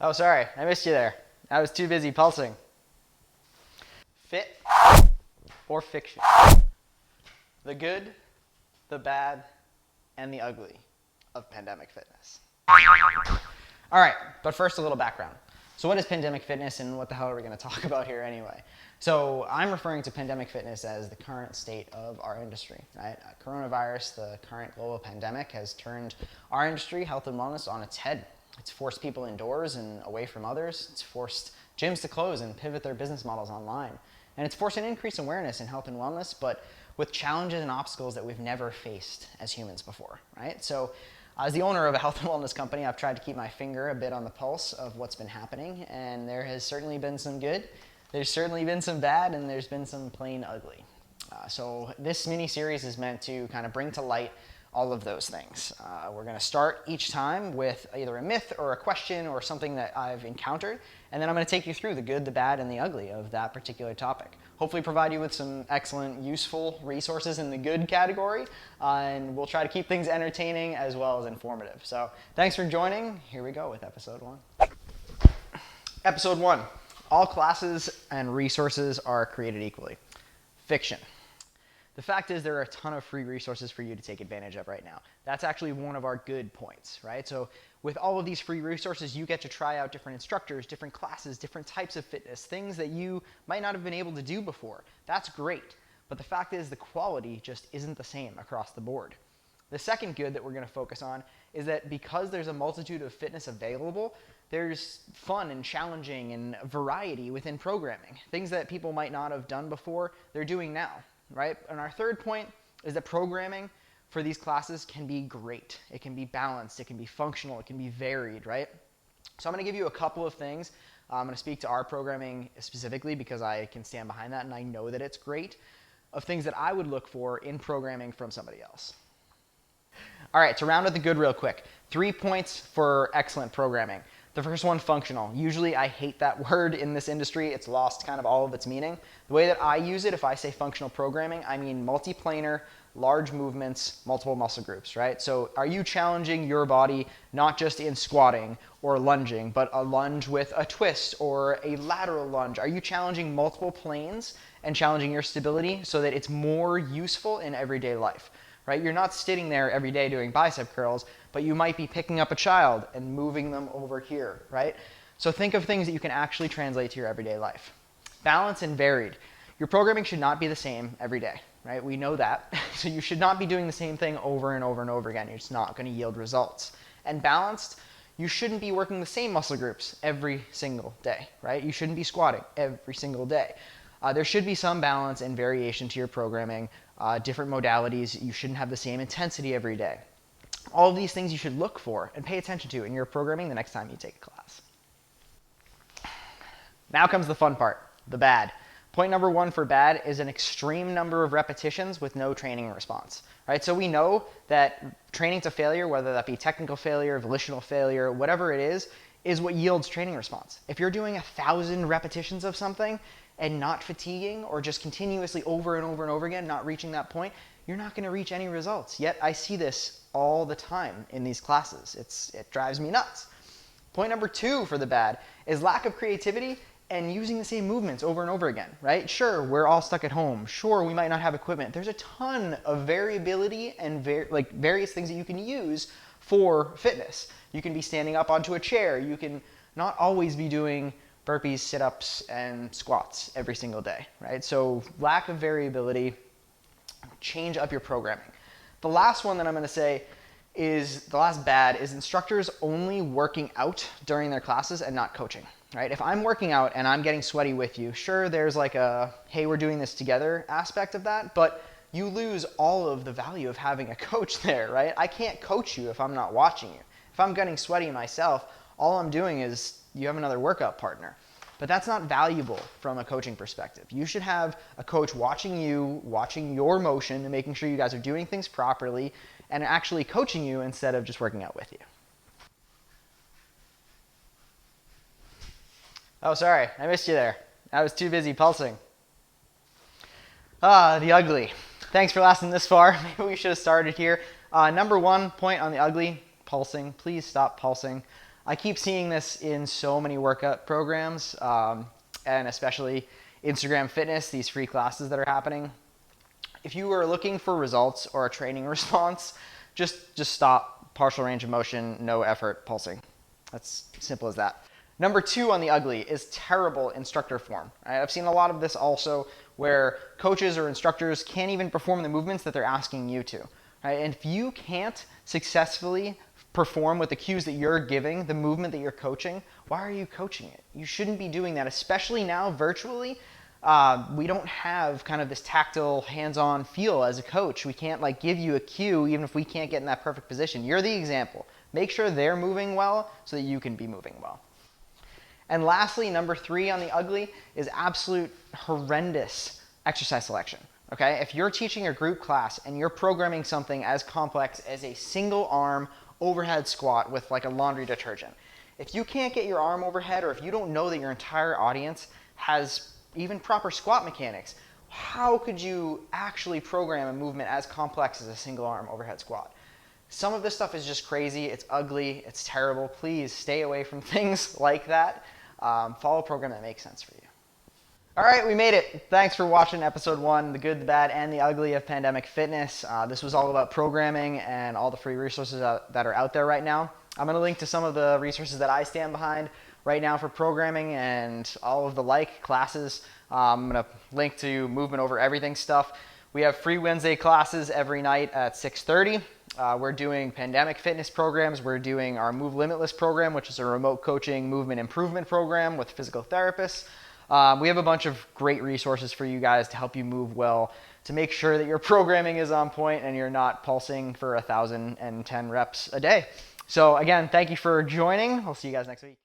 Oh, sorry, I missed you there. I was too busy pulsing. Fit or fiction? The good, the bad, and the ugly of pandemic fitness. All right, but first a little background. So what is pandemic fitness and what the hell are we going to talk about here anyway? So I'm referring to pandemic fitness as the current state of our industry, right? Coronavirus, the current global pandemic, has turned our industry, health and wellness, on its head. It's forced people indoors and away from others. It's forced gyms to close and pivot their business models online. And it's forced an increased awareness in health and wellness, but with challenges and obstacles that we've never faced as humans before, right? So as the owner of a health and wellness company, I've tried to keep my finger a bit on the pulse of what's been happening, and there has certainly been some good, there's certainly been some bad, and there's been some plain ugly. So this mini-series is meant to kind of bring to light all of those things. We're going to start each time with either a myth or a question or something that I've encountered, and then I'm going to take you through the good, the bad, and the ugly of that particular topic. Hopefully provide you with some excellent, useful resources in the good category, and we'll try to keep things entertaining as well as informative. So thanks for joining. Here we go with episode 1. Episode 1. All classes and resources are created equally. Fiction. The fact is there are a ton of free resources for you to take advantage of right now. That's actually one of our good points, right? So with all of these free resources, you get to try out different instructors, different classes, different types of fitness, things that you might not have been able to do before. That's great. But the fact is the quality just isn't the same across the board. The second good that we're going to focus on is that because there's a multitude of fitness available, there's fun and challenging and variety within programming. Things that people might not have done before, they're doing now. Right? And our third point is that programming for these classes can be great. It can be balanced, it can be functional, it can be varied, right? So I'm going to give you a couple of things. I'm going to speak to our programming specifically because I can stand behind that and I know that it's great, of things that I would look for in programming from somebody else. All right, to round out the good real quick, 3 points for excellent programming. The first one, functional. Usually I hate that word in this industry. It's lost kind of all of its meaning. The way that I use it, if I say functional programming, I mean multiplanar, large movements, multiple muscle groups, right? So are you challenging your body not just in squatting or lunging, but a lunge with a twist or a lateral lunge? Are you challenging multiple planes and challenging your stability so that it's more useful in everyday life? Right? You're not sitting there every day doing bicep curls, but you might be picking up a child and moving them over here, right? So think of things that you can actually translate to your everyday life. Balanced and varied. Your programming should not be the same every day, right? We know that. So you should not be doing the same thing over and over and over again. It's not going to yield results. And balanced, you shouldn't be working the same muscle groups every single day, right? You shouldn't be squatting every single day. There should be some balance and variation to your programming. Different modalities, you shouldn't have the same intensity every day. All of these things you should look for and pay attention to in your programming the next time you take a class. Now comes the fun part, the bad. Point number 1 for bad is an extreme number of repetitions with no training response. Right? So we know that training to failure, whether that be technical failure, volitional failure, whatever it is what yields training response. If you're doing 1,000 repetitions of something and not fatiguing or just continuously over and over and over again, not reaching that point, you're not going to reach any results. Yet I see this all the time in these classes. It drives me nuts. Point number 2 for the bad is lack of creativity and using the same movements over and over again, right? Sure, we're all stuck at home. Sure, we might not have equipment. There's a ton of variability and various things that you can use for fitness. You can be standing up onto a chair. You can not always be doing burpees, sit-ups, and squats every single day, right? So lack of variability, change up your programming. The last one that I'm going to say is, the last bad, is instructors only working out during their classes and not coaching, right? If I'm working out and I'm getting sweaty with you, sure, there's like a, hey, we're doing this together aspect of that, but you lose all of the value of having a coach there, right? I can't coach you if I'm not watching you. If I'm getting sweaty myself, all I'm doing is you have another workout partner. But that's not valuable from a coaching perspective. You should have a coach watching you, watching your motion, and making sure you guys are doing things properly, and actually coaching you instead of just working out with you. Oh, sorry, I missed you there. I was too busy pulsing. The ugly. Thanks for lasting this far. Maybe we should have started here. Number 1 point on the ugly, pulsing. Please stop pulsing. I keep seeing this in so many workout programs, and especially Instagram Fitness, these free classes that are happening. If you are looking for results or a training response, just stop partial range of motion, no effort pulsing. That's simple as that. Number 2 on the ugly is terrible instructor form. Right? I've seen a lot of this also where coaches or instructors can't even perform the movements that they're asking you to. Right? And if you can't successfully perform with the cues that you're giving, the movement that you're coaching, why are you coaching it? You shouldn't be doing that, especially now virtually. We don't have kind of this tactile, hands-on feel as a coach. We can't like give you a cue even if we can't get in that perfect position. You're the example. Make sure they're moving well so that you can be moving well. And lastly, number 3 on the ugly is absolute horrendous exercise selection. Okay? If you're teaching a group class and you're programming something as complex as a single arm overhead squat with like a laundry detergent, if you can't get your arm overhead, or if you don't know that your entire audience has even proper squat mechanics, how could you actually program a movement as complex as a single arm overhead squat? Some of this stuff is just crazy, it's ugly, it's terrible. Please stay away from things like that. Follow a program that makes sense for you. All right, we made it. Thanks for watching episode 1, the good, the bad, and the ugly of Pandemic Fitness. This was all about programming and all the free resources that are out there right now. I'm going to link to some of the resources that I stand behind right now for programming and all of the like classes. I'm going to link to Movement Over Everything stuff. We have free Wednesday classes every night at 6:30. We're doing pandemic fitness programs. We're doing our Move Limitless program, which is a remote coaching movement improvement program with physical therapists. We have a bunch of great resources for you guys to help you move well, to make sure that your programming is on point and you're not pulsing for 1,010 reps a day. So again, thank you for joining. I'll see you guys next week.